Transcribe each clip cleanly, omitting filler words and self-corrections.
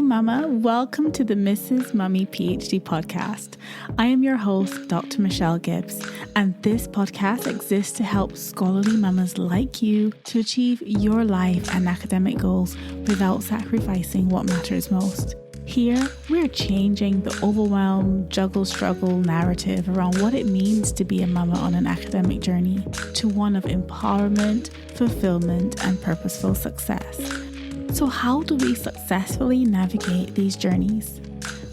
Mama. Welcome to the Mrs. Mummy PhD podcast. I am your host, Dr. Michelle Gibbs, and this podcast exists to help scholarly mamas like you to achieve your life and academic goals without sacrificing what matters most. Here, we're changing the overwhelm, juggle, struggle narrative around what it means to be a mama on an academic journey to one of empowerment, fulfillment, and purposeful success. So how do we successfully navigate these journeys?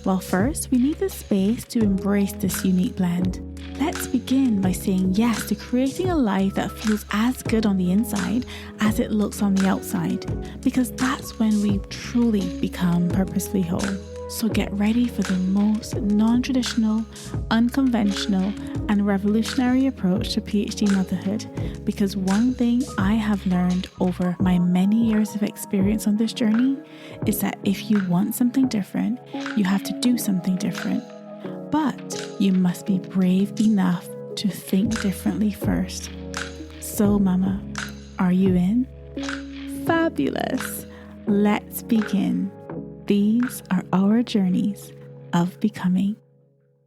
Well, first, we need the space to embrace this unique blend. Let's begin by saying yes to creating a life that feels as good on the inside as it looks on the outside, because that's when we truly become purposefully whole. So get ready for the most non-traditional, unconventional, and revolutionary approach to PhD motherhood, because one thing I have learned over my many years of experience on this journey is that if you want something different, you have to do something different. But you must be brave enough to think differently first. So, Mama, are you in? Fabulous. Let's begin. These are our journeys of becoming.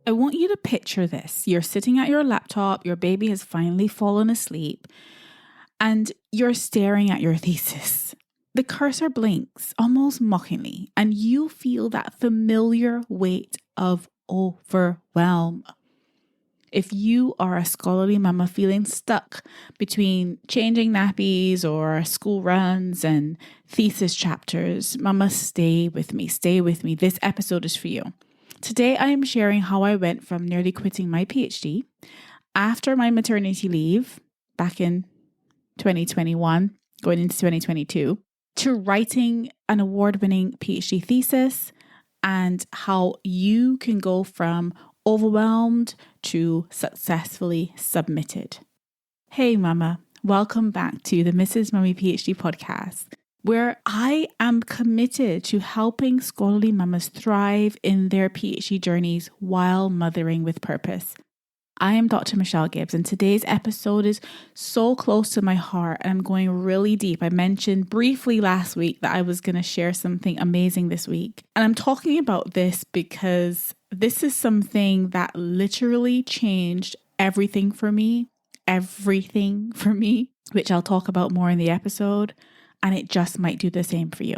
I want you to picture this. You're sitting at your laptop, your baby has finally fallen asleep, and you're staring at your thesis. The cursor blinks almost mockingly, and you feel that familiar weight of overwhelm. If you are a scholarly mama feeling stuck between changing nappies or school runs and thesis chapters, mama, stay with me. Stay with me. This episode is for you. Today, I am sharing how I went from nearly quitting my PhD after my maternity leave back in 2021, going into 2022, to writing an award-winning PhD thesis, and how you can go from overwhelmed to successfully submitted. Hey Mama, welcome back to the Mrs. Mummy PhD podcast, where I am committed to helping scholarly mamas thrive in their PhD journeys while mothering with purpose. I am Dr. Michelle Gibbs, and today's episode is so close to my heart, and I'm going really deep. I mentioned briefly last week that I was going to share something amazing this week. And I'm talking about this because this is something that literally changed everything for me, which I'll talk about more in the episode, and it just might do the same for you.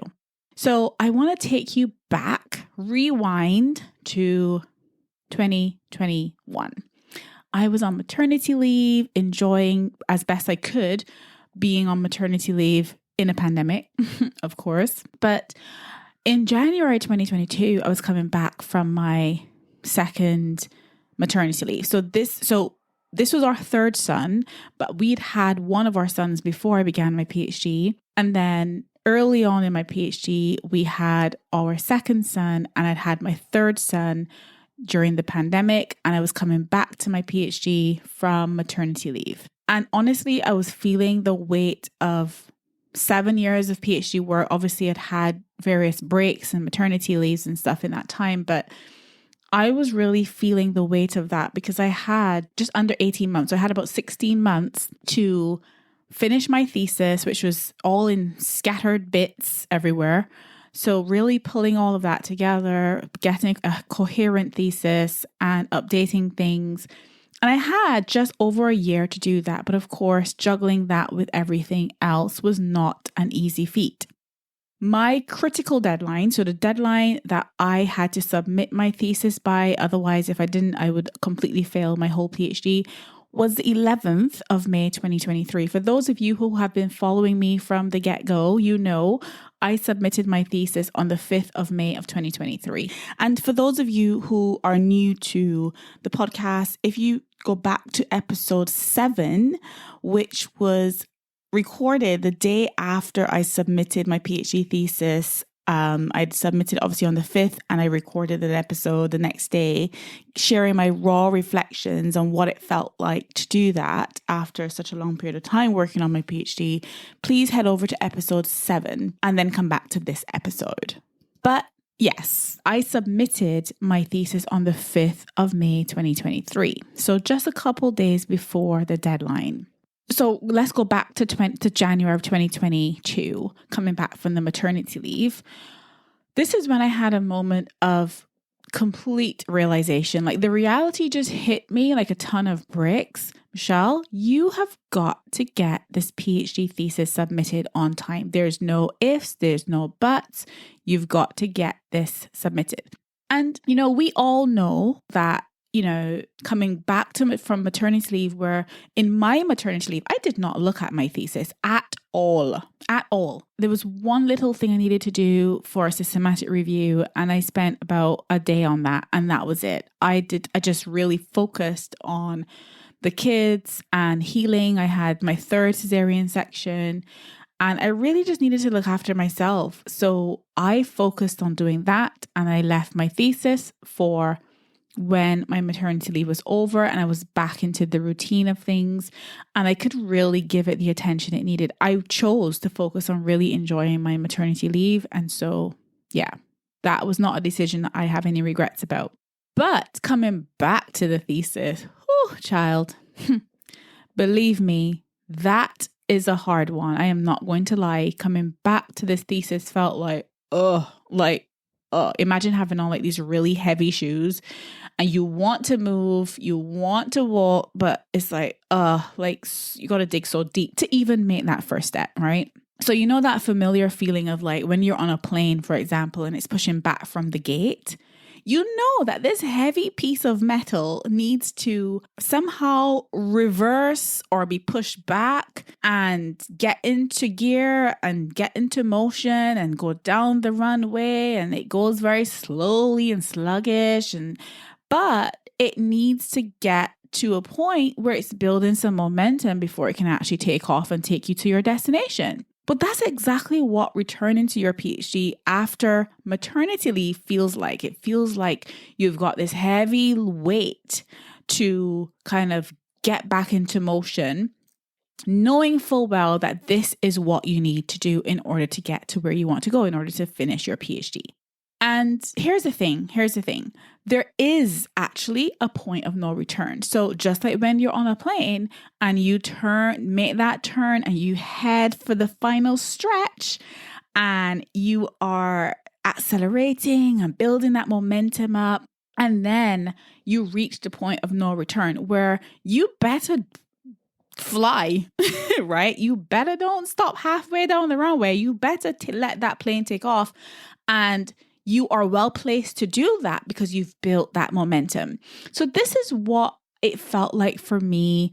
So I want to take you back, rewind to 2021. I was on maternity leave, enjoying as best I could being on maternity leave in a pandemic, of course. But in January 2022, I was coming back from my second maternity leave. So this was our third son, but we'd had one of our sons before I began my PhD. And then early on in my PhD, we had our second son, and I'd had my third son during the pandemic, and I was coming back to my PhD from maternity leave. And honestly, I was feeling the weight of 7 years of PhD work. Obviously, I'd had various breaks and maternity leaves and stuff in that time, but I was really feeling the weight of that because I had just under 18 months. So I had about 16 months to finish my thesis, which was all in scattered bits everywhere. So really pulling all of that together, getting a coherent thesis and updating things. And I had just over a year to do that. But of course, juggling that with everything else was not an easy feat. My critical deadline, so the deadline that I had to submit my thesis by, otherwise if I didn't, I would completely fail my whole PhD, was the 11th of May 2023. For those of you who have been following me from the get-go, you know I submitted my thesis on the 5th of May of 2023. And for those of you who are new to the podcast, if you go back to episode 7, which was recorded the day after I submitted my PhD thesis, I'd submitted obviously on the 5th, and I recorded an episode the next day sharing my raw reflections on what it felt like to do that after such a long period of time working on my PhD. Please head over to episode 7 and then come back to this episode. But yes, I submitted my thesis on the 5th of May 2023. So just a couple days before the deadline. So let's go back to January of 2022, coming back from the maternity leave. This is when I had a moment of complete realization. Like the reality just hit me like a ton of bricks. Michelle, you have got to get this PhD thesis submitted on time. There's no ifs, there's no buts. You've got to get this submitted. And, we all know that, coming back from maternity leave, where in my maternity leave, I did not look at my thesis at all. At all. There was one little thing I needed to do for a systematic review, and I spent about a day on that, and that was it. I just really focused on the kids and healing. I had my 3rd cesarean section, and I really just needed to look after myself. So I focused on doing that, and I left my thesis for when my maternity leave was over and I was back into the routine of things, and I could really give it the attention it needed. I chose to focus on really enjoying my maternity leave. And so, yeah, that was not a decision that I have any regrets about. But coming back to the thesis, child, believe me, that is a hard one. I am not going to lie. Coming back to this thesis felt like, imagine having on like these really heavy shoes and you want to move, you want to walk, but it's like you got to dig so deep to even make that first step, right? So that familiar feeling of like when you're on a plane, for example, and it's pushing back from the gate, that this heavy piece of metal needs to somehow reverse or be pushed back and get into gear and get into motion and go down the runway. And it goes very slowly and sluggish, but it needs to get to a point where it's building some momentum before it can actually take off and take you to your destination. But that's exactly what returning to your PhD after maternity leave feels like. It feels like you've got this heavy weight to kind of get back into motion, knowing full well that this is what you need to do in order to get to where you want to go, in order to finish your PhD. And here's the thing. There is actually a point of no return. So just like when you're on a plane and you make that turn and you head for the final stretch and you are accelerating and building that momentum up, and then you reach the point of no return where you better fly, right? You better don't stop halfway down the runway. You better let that plane take off, and you are well placed to do that because you've built that momentum. So this is what it felt like for me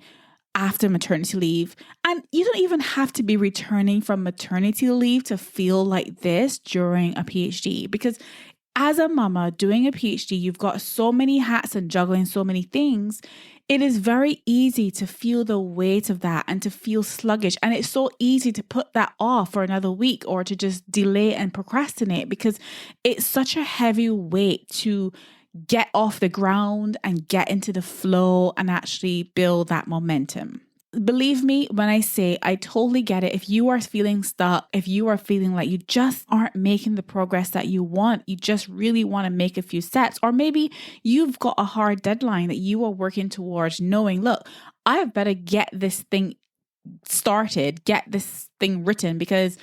after maternity leave. And you don't even have to be returning from maternity leave to feel like this during a PhD, because as a mama doing a PhD, you've got so many hats and juggling so many things. It is very easy to feel the weight of that and to feel sluggish. And it's so easy to put that off for another week or to just delay and procrastinate, because it's such a heavy weight to get off the ground and get into the flow and actually build that momentum. Believe me when I say I totally get it. If you are feeling stuck, if you are feeling like you just aren't making the progress that you want, you just really want to make a few steps, or maybe you've got a hard deadline that you are working towards, knowing, look, I better get this thing started, get this thing written, because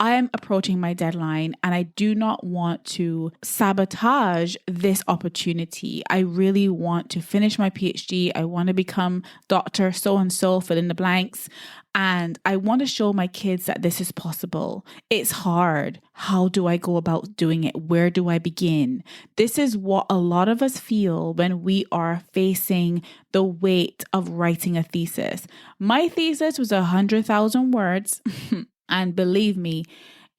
I am approaching my deadline and I do not want to sabotage this opportunity. I really want to finish my PhD. I want to become Dr. So-and-so, fill in the blanks. And I want to show my kids that this is possible. It's hard. How do I go about doing it? Where do I begin? This is what a lot of us feel when we are facing the weight of writing a thesis. My thesis was 100,000 words. And believe me,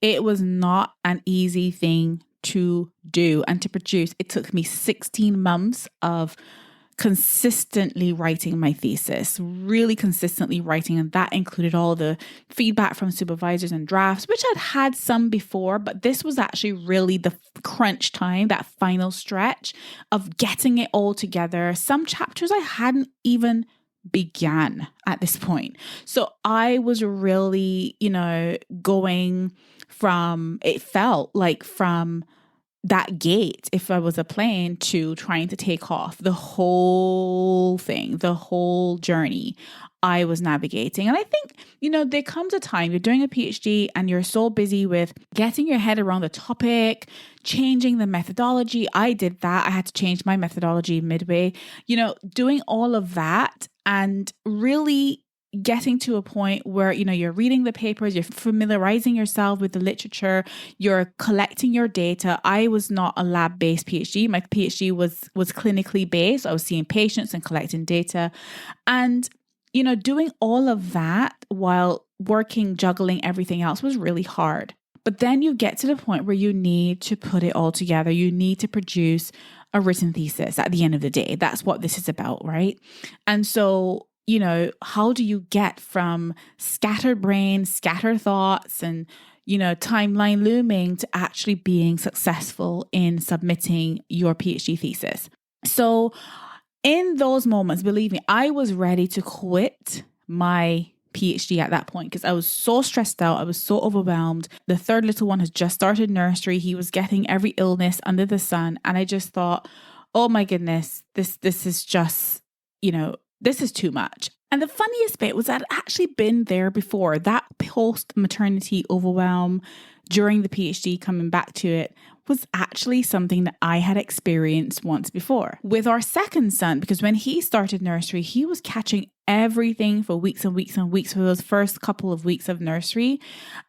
it was not an easy thing to do and to produce. It took me 16 months of consistently writing my thesis, really consistently writing. And that included all the feedback from supervisors and drafts, which I'd had some before, but this was actually really the crunch time, that final stretch of getting it all together. Some chapters I hadn't even began at this point. So I was really, going from, it felt like from that gate, if I was a plane, to trying to take off. The whole thing, the whole journey I was navigating. And I think, there comes a time you're doing a PhD and you're so busy with getting your head around the topic, changing the methodology. I did that. I had to change my methodology midway, doing all of that and really getting to a point where, you're reading the papers, you're familiarizing yourself with the literature, you're collecting your data. I was not a lab-based PhD. My PhD was clinically based. I was seeing patients and collecting data. And, doing all of that while juggling everything else was really hard. But then you get to the point where you need to put it all together. You need to produce a written thesis at the end of the day. That's what this is about, right? And so, how do you get from scattered brain, scattered thoughts, and, timeline looming to actually being successful in submitting your PhD thesis? So in those moments, believe me, I was ready to quit my PhD at that point because I was so stressed out. I was so overwhelmed. The third little one has just started nursery. He was getting every illness under the sun. And I just thought, oh my goodness, this is just, this is too much. And the funniest bit was that I'd actually been there before. That post-maternity overwhelm during the PhD, coming back to it, was actually something that I had experienced once before with our second son, because when he started nursery, he was catching everything for weeks and weeks and weeks for those first couple of weeks of nursery.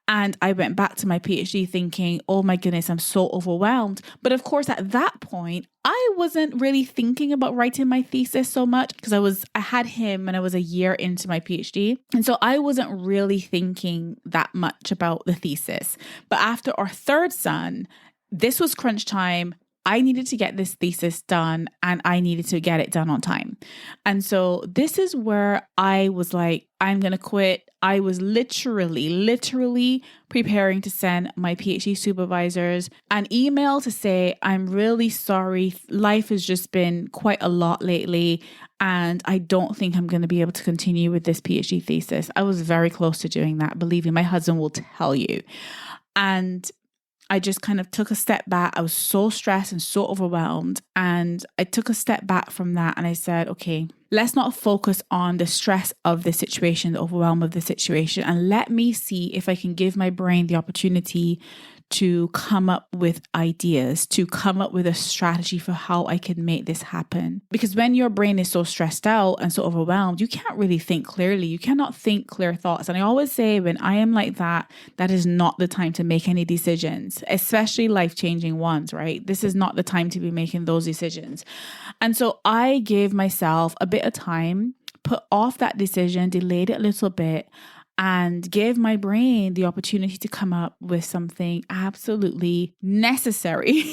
And I went back to my PhD thinking, oh my goodness, I'm so overwhelmed. But of course, at that point, I wasn't really thinking about writing my thesis so much because I had him when I was a year into my PhD. And so I wasn't really thinking that much about the thesis. But after our third son, this was crunch time. I needed to get this thesis done and I needed to get it done on time. And so this is where I was like, I'm going to quit. I was literally preparing to send my PhD supervisors an email to say, I'm really sorry. Life has just been quite a lot lately. And I don't think I'm going to be able to continue with this PhD thesis. I was very close to doing that. Believe me, my husband will tell you. And I just kind of took a step back. I was so stressed and so overwhelmed. And I took a step back from that and I said, okay, let's not focus on the stress of the situation, the overwhelm of the situation. And let me see if I can give my brain the opportunity to come up with ideas, to come up with a strategy for how I can make this happen. Because when your brain is so stressed out and so overwhelmed, you can't really think clearly. You cannot think clear thoughts. And I always say when I am like that, that is not the time to make any decisions, especially life-changing ones, right? This is not the time to be making those decisions. And so I gave myself a bit of time, put off that decision, delayed it a little bit, and give my brain the opportunity to come up with something absolutely necessary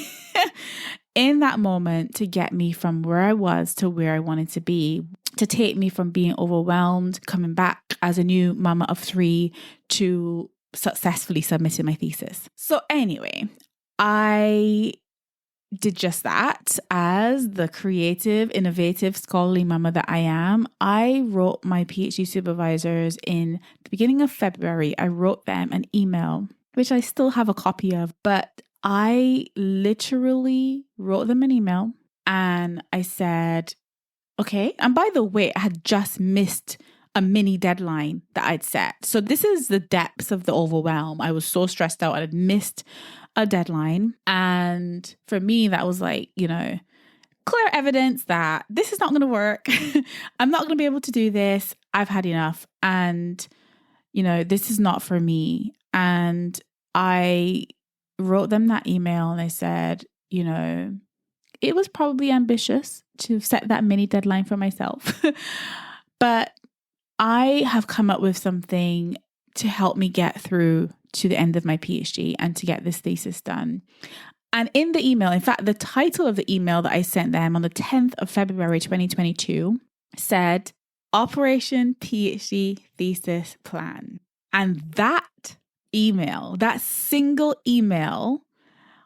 in that moment to get me from where I was to where I wanted to be, to take me from being overwhelmed, coming back as a new mama of 3 to successfully submitting my thesis. So anyway, I did just that. As the creative, innovative, scholarly mama that I am, I wrote my PhD supervisors in the beginning of February. I wrote them an email, which I still have a copy of, but I literally wrote them an email and I said, okay. And by the way, I had just missed a mini deadline that I'd set. So this is the depths of the overwhelm. I was so stressed out. I had missed a deadline. And for me, that was like, clear evidence that this is not going to work. I'm not going to be able to do this. I've had enough. And, this is not for me. And I wrote them that email and I said, it was probably ambitious to set that mini deadline for myself. But I have come up with something to help me get through to the end of my PhD and to get this thesis done. And in the email, in fact, the title of the email that I sent them on the 10th of February, 2022 said, Operation PhD Thesis Plan. And that email, that single email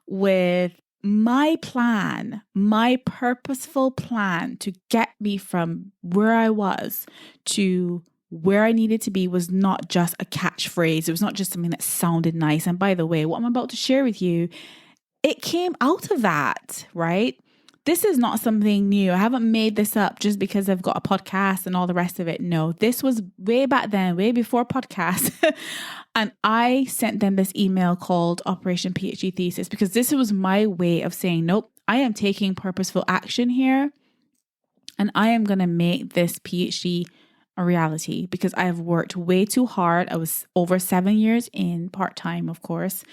with my plan, my purposeful plan to get me from where I was to where I needed to be was not just a catchphrase. It was not just something that sounded nice. And by the way, what I'm about to share with you it came out of that, right? This is not something new. I haven't made this up just because I've got a podcast and all the rest of it. No, this was way back then, way before podcasts. And I sent them this email called Operation PhD Thesis because this was my way of saying, nope, I am taking purposeful action here. And I am going to make this PhD a reality because I have worked way too hard. I was over 7 years in part-time, of course.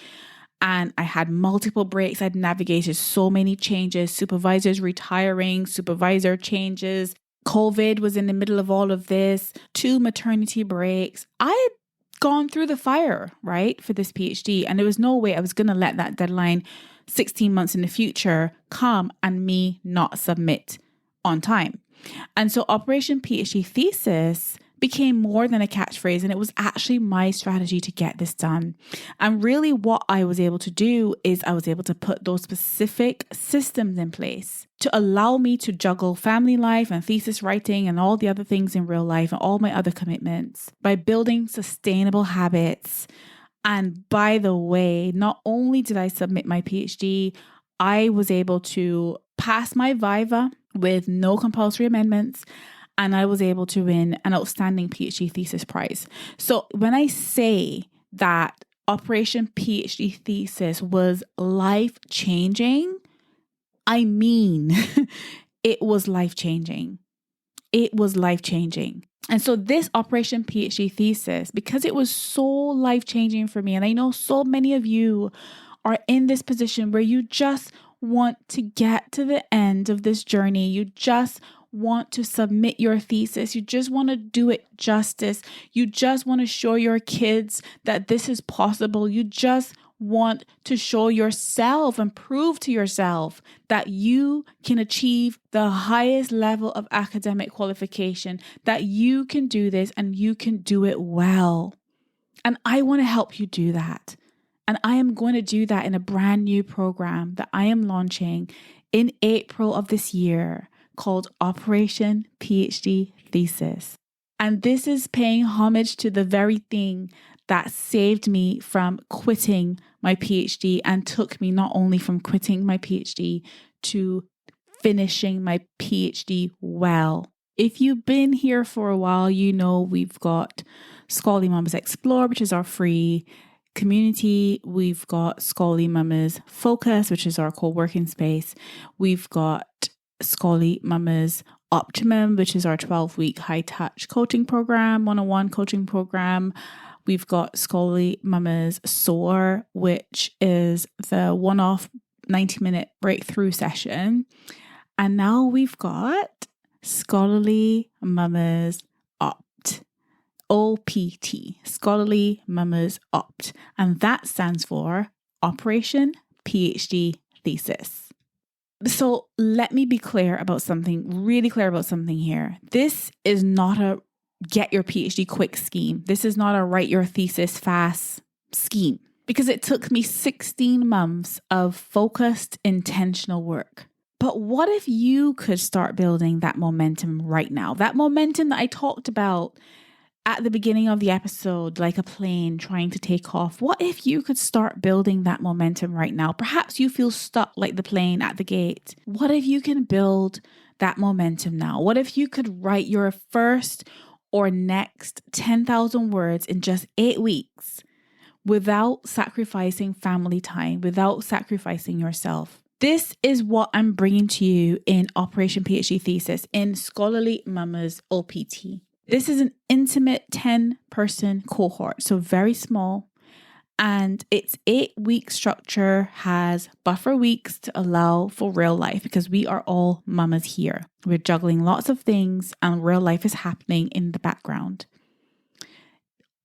And I had multiple breaks. I'd navigated so many changes, supervisors retiring, supervisor changes. COVID was in the middle of all of this, 2 maternity breaks. I had gone through the fire, right, for this PhD. And there was no way I was going to let that deadline 16 months in the future come and me not submit on time. And so Operation PhD Thesis became more than a catchphrase, and it was actually my strategy to get this done. And really what I was able to do is I was able to put those specific systems in place to allow me to juggle family life and thesis writing and all the other things in real life and all my other commitments by building sustainable habits. And by the way, not only did I submit my PhD, I was able to pass my Viva with no compulsory amendments, and I was able to win an outstanding PhD thesis prize. So when I say that Operation PhD Thesis was life-changing, I mean it was life-changing. It was life-changing. And so this Operation PhD Thesis, because it was so life-changing for me, and I know so many of you are in this position where you just want to get to the end of this journey. You just want to submit your thesis. You just want to do it justice. You just want to show your kids that this is possible. You just want to show yourself and prove to yourself that you can achieve the highest level of academic qualification, that you can do this and you can do it well. And I want to help you do that. And I am going to do that in a brand new program that I am launching in April of this year called Operation PhD Thesis. And this is paying homage to the very thing that saved me from quitting my PhD and took me not only from quitting my PhD to finishing my PhD well. If you've been here for a while, you know we've got Scholarly Mamas Explore, which is our free community. We've got Scholarly Mamas Focus, which is our co-working space. We've got Scholarly Mamas Optimum, which is our 12-week high-touch coaching program, one-on-one coaching program. We've got Scholarly Mamas Soar, which is the one-off 90-minute breakthrough session. And now we've got Scholarly Mamas Opt. OPT, Scholarly Mamas Opt, and that stands for Operation PhD Thesis. So let me be really clear about something here. This is not a get your PhD quick scheme. This is not a write your thesis fast scheme, because it took me 16 months of focused, intentional work. But what if you could start building that momentum right now? That momentum that I talked about at the beginning of the episode, like a plane trying to take off. What if you could start building that momentum right now? Perhaps you feel stuck like the plane at the gate. What if you can build that momentum now? What if you could write your first or next 10,000 words in just 8 weeks without sacrificing family time, without sacrificing yourself? This is what I'm bringing to you in Operation PhD Thesis in Scholarly Mamas OPT. This is an intimate 10-person cohort, so very small. And its 8-week structure has buffer weeks to allow for real life because we are all mamas here. We're juggling lots of things and real life is happening in the background.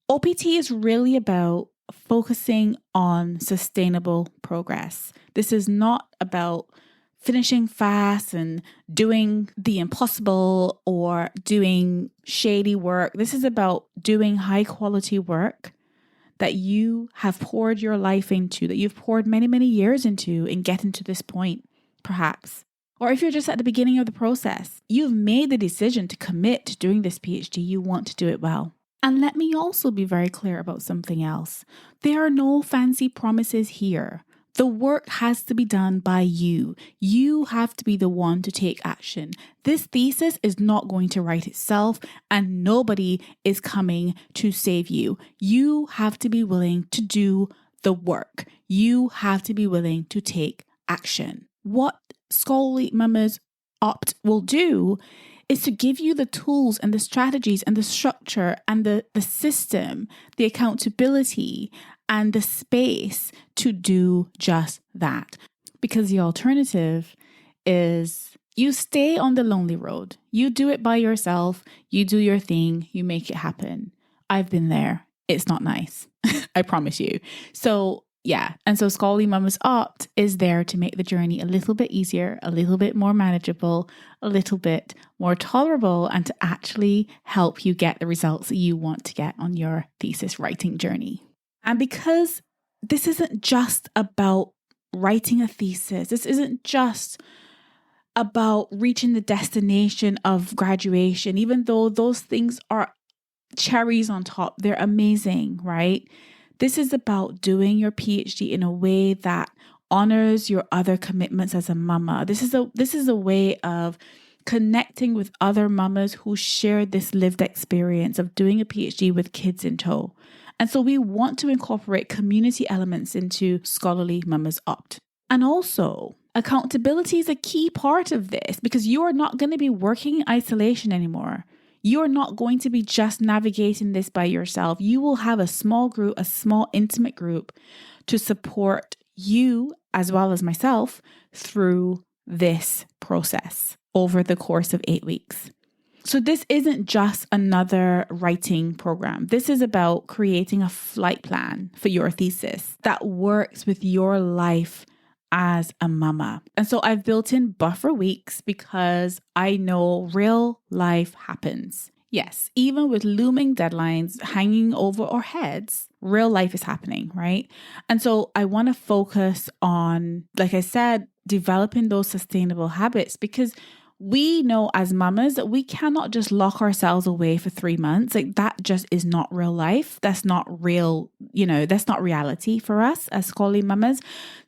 OPT is really about focusing on sustainable progress. This is not about finishing fast and doing the impossible or doing shady work. This is about doing high quality work that you have poured your life into, that you've poured many, many years into in getting to this point, perhaps. Or if you're just at the beginning of the process, you've made the decision to commit to doing this PhD, you want to do it well. And let me also be very clear about something else. There are no fancy promises here. The work has to be done by you. You have to be the one to take action. This thesis is not going to write itself, and nobody is coming to save you. You have to be willing to do the work. You have to be willing to take action. What Scholarly Mamas Opt will do is to give you the tools and the strategies and the structure and the system, the accountability and the space to do just that. Because the alternative is you stay on the lonely road. You do it by yourself. You do your thing. You make it happen. I've been there. It's not nice. I promise you. So yeah. And so Scholarly Mamas Opt is there to make the journey a little bit easier, a little bit more manageable, a little bit more tolerable, and to actually help you get the results that you want to get on your thesis writing journey. And because this isn't just about writing a thesis, this isn't just about reaching the destination of graduation, even though those things are cherries on top, they're amazing, right? This is about doing your PhD in a way that honors your other commitments as a mama. This is a way of connecting with other mamas who share this lived experience of doing a PhD with kids in tow. And so we want to incorporate community elements into Scholarly Mamas Opt. And also, accountability is a key part of this because you are not going to be working in isolation anymore. You're not going to be just navigating this by yourself. You will have a small group, a small intimate group to support you as well as myself through this process over the course of 8 weeks. So this isn't just another writing program. This is about creating a flight plan for your thesis that works with your life as a mama. And so I've built in buffer weeks because I know real life happens. Yes, even with looming deadlines hanging over our heads, real life is happening, right? And so I want to focus on, like I said, developing those sustainable habits because we know as mamas that we cannot just lock ourselves away for 3 months. Like that just is not real life. That's not real, that's not reality for us as scholarly mamas.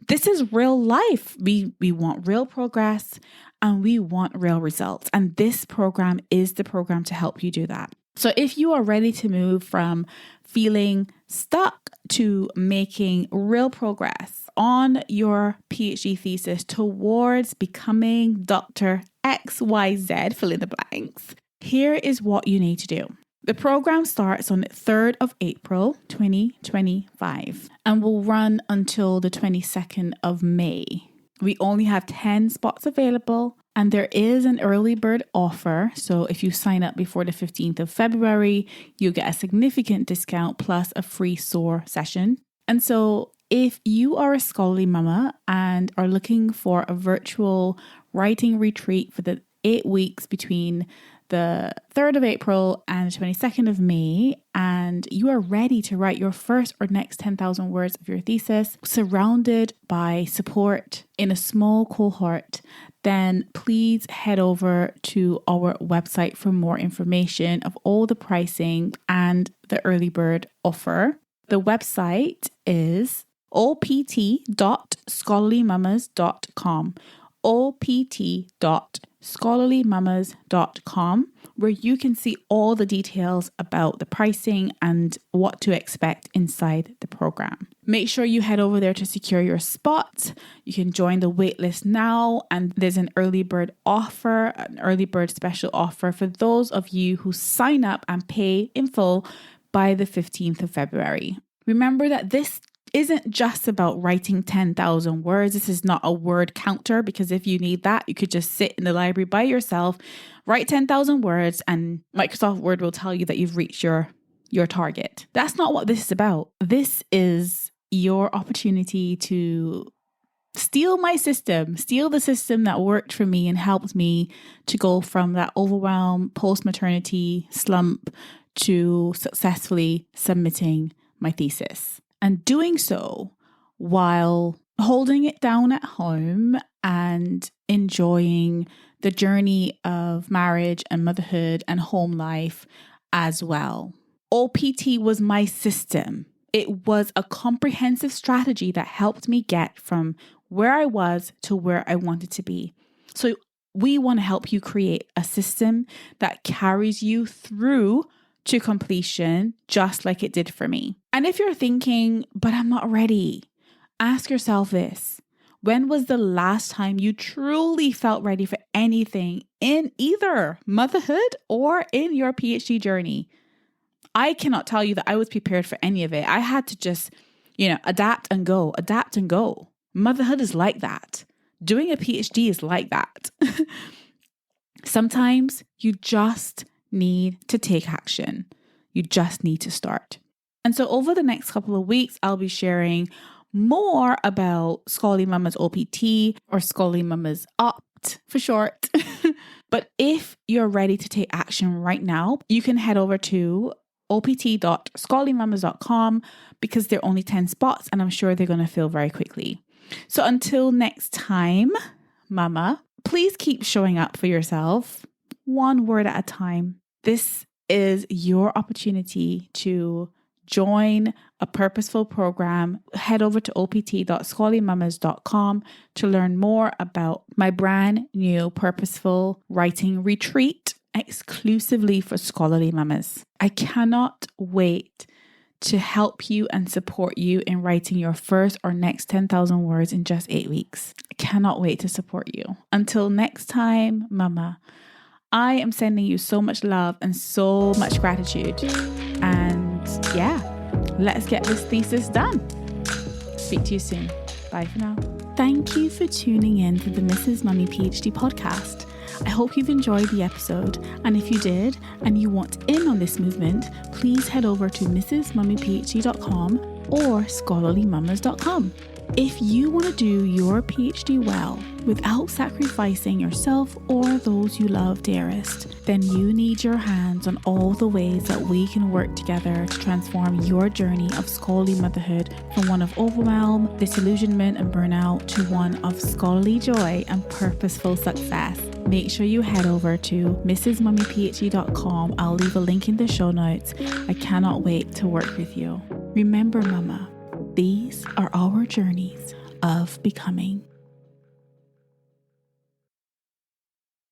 This is real life. We want real progress and we want real results. And this program is the program to help you do that. So if you are ready to move from feeling stuck to making real progress on your PhD thesis towards becoming Dr. XYZ, fill in the blanks, here is what you need to do. The program starts on the 3rd of April, 2025, and will run until the 22nd of May. We only have 10 spots available, and there is an early bird offer. So if you sign up before the 15th of February, you get a significant discount plus a free SOAR session. And so if you are a scholarly mama and are looking for a virtual writing retreat for the 8 weeks between the 3rd of April and the 22nd of May, and you are ready to write your first or next 10,000 words of your thesis, surrounded by support in a small cohort, then please head over to our website for more information of all the pricing and the early bird offer. The website is opt.scholarlymamas.com. opt.scholarlymamas.com, where you can see all the details about the pricing and what to expect inside the program. Make sure you head over there to secure your spot. You can join the waitlist now, and there's an early bird offer, an early bird special offer for those of you who sign up and pay in full by the 15th of February. Remember that this isn't just about writing 10,000 words. This is not a word counter, because if you need that, you could just sit in the library by yourself, write 10,000 words, and Microsoft Word will tell you that you've reached your target. That's not what this is about. This is your opportunity to steal my system, steal the system that worked for me and helped me to go from that overwhelm, post-maternity slump to successfully submitting my thesis. And doing so while holding it down at home and enjoying the journey of marriage and motherhood and home life as well. OPT was my system. It was a comprehensive strategy that helped me get from where I was to where I wanted to be. So we want to help you create a system that carries you through to completion, just like it did for me. And if you're thinking, but I'm not ready, ask yourself this. When was the last time you truly felt ready for anything in either motherhood or in your PhD journey? I cannot tell you that I was prepared for any of it. I had to just, adapt and go. Motherhood is like that. Doing a PhD is like that. Sometimes you just need to take action. You just need to start. And so over the next couple of weeks, I'll be sharing more about Scholarly Mama's OPT, or Scholarly Mama's OPT for short. But if you're ready to take action right now, you can head over to opt.scholarlymamas.com because there are only 10 spots and I'm sure they're going to fill very quickly. So until next time, Mama, please keep showing up for yourself, one word at a time. This is your opportunity to join a purposeful program. Head over to opt.scholarlymamas.com to learn more about my brand new purposeful writing retreat exclusively for scholarly mamas. I cannot wait to help you and support you in writing your first or next 10,000 words in just 8 weeks. I cannot wait to support you. Until next time, Mama, I am sending you so much love and so much gratitude. And yeah, let's get this thesis done. Speak to you soon. Bye for now. Thank you for tuning in to the Mrs. Mummy PhD podcast. I hope you've enjoyed the episode, and if you did and you want in on this movement, please head over to mrsmummyphd.com or scholarlymamas.com. If you want to do your PhD well without sacrificing yourself or those you love dearest, then you need your hands on all the ways that we can work together to transform your journey of scholarly motherhood from one of overwhelm, disillusionment and burnout to one of scholarly joy and purposeful success. Make sure you head over to mrsmummyphd.com. I'll leave a link in the show notes. I cannot wait to work with you. Remember, Mama, these are our journeys of becoming.